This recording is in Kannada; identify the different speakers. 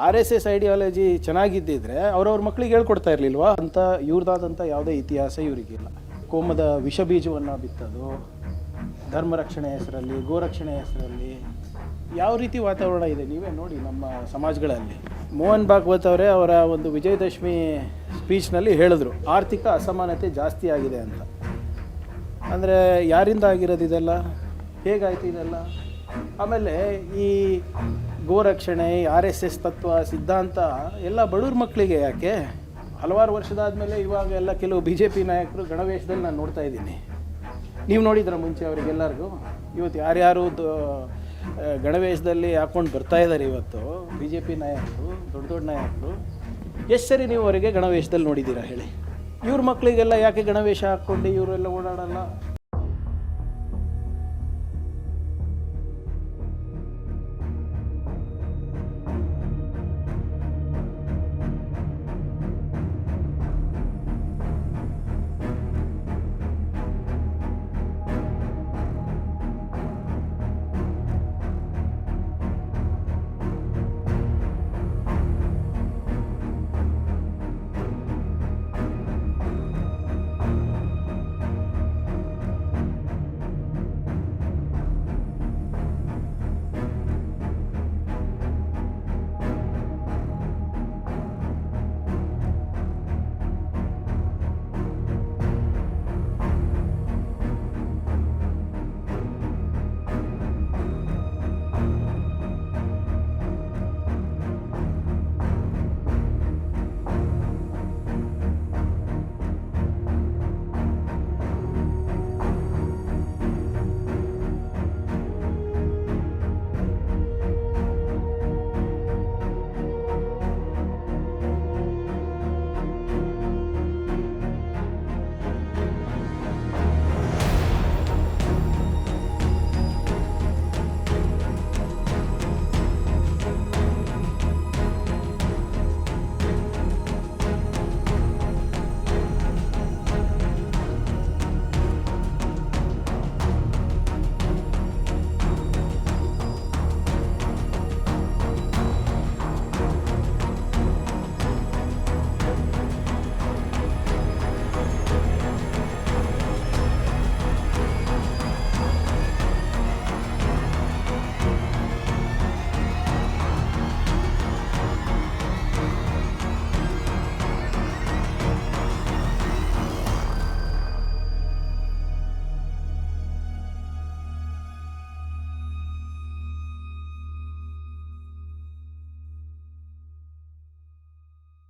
Speaker 1: RSS ಐಡಿಯಾಲಜಿ ಚೆನ್ನಾಗಿದ್ದಿದ್ರೆ ಅವ್ರವ್ರ ಮಕ್ಕಳಿಗೆ ಹೇಳ್ಕೊಡ್ತಾ ಇರಲಿಲ್ವಾ ಅಂತ ಇವ್ರದಾದಂಥ ಯಾವುದೇ ಇತಿಹಾಸ ಇವರಿಗಿಲ್ಲ. ಕೋಮದ ವಿಷ ಬೀಜವನ್ನು ಬಿತ್ತೋದು, ಧರ್ಮ ರಕ್ಷಣೆ ಹೆಸರಲ್ಲಿ, ಗೋರಕ್ಷಣೆ ಹೆಸರಲ್ಲಿ ಯಾವ ರೀತಿ ವಾತಾವರಣ ಇದೆ ನೀವೇ ನೋಡಿ ನಮ್ಮ ಸಮಾಜಗಳಲ್ಲಿ. ಮೋಹನ್ ಭಾಗವತ್ ಅವರೇ ಅವರ ಒಂದು ವಿಜಯದಶಮಿ ಸ್ಪೀಚ್ನಲ್ಲಿ ಹೇಳಿದ್ರು ಆರ್ಥಿಕ ಅಸಮಾನತೆ ಜಾಸ್ತಿ ಆಗಿದೆ ಅಂತ. ಅಂದರೆ ಯಾರಿಂದ ಆಗಿರೋದು ಇದೆಲ್ಲ, ಹೇಗಾಯ್ತು ಇದೆಲ್ಲ? ಆಮೇಲೆ ಈ ಗೋರಕ್ಷಣೆ, RSS ತತ್ವ ಸಿದ್ಧಾಂತ ಎಲ್ಲ ಬಡವ್ರ ಮಕ್ಕಳಿಗೆ ಯಾಕೆ? ಹಲವಾರು ವರ್ಷದಾದಮೇಲೆ ಇವಾಗ ಎಲ್ಲ ಕೆಲವು BJP ನಾಯಕರು ಗಣವೇಶದಲ್ಲಿ ನಾನು ನೋಡ್ತಾ ಇದ್ದೀನಿ. ನೀವು ನೋಡಿದ್ರ ಮುಂಚೆ ಅವರಿಗೆಲ್ಲರಿಗೂ? ಇವತ್ತು ಯಾರ್ಯಾರು ಗಣವೇಶದಲ್ಲಿ ಹಾಕ್ಕೊಂಡು ಬರ್ತಾ ಇದ್ದಾರೆ ಇವತ್ತು BJP ನಾಯಕರು, ದೊಡ್ಡ ದೊಡ್ಡ ನಾಯಕರು. ಎಷ್ಟು ಸರಿ ನೀವು ಅವರಿಗೆ ಗಣವೇಶದಲ್ಲಿ ನೋಡಿದ್ದೀರಾ ಹೇಳಿ? ಇವ್ರ ಮಕ್ಕಳಿಗೆಲ್ಲ ಯಾಕೆ ಗಣವೇಶ ಹಾಕ್ಕೊಂಡು ಇವರೆಲ್ಲ ಓಡಾಡಲ್ಲ?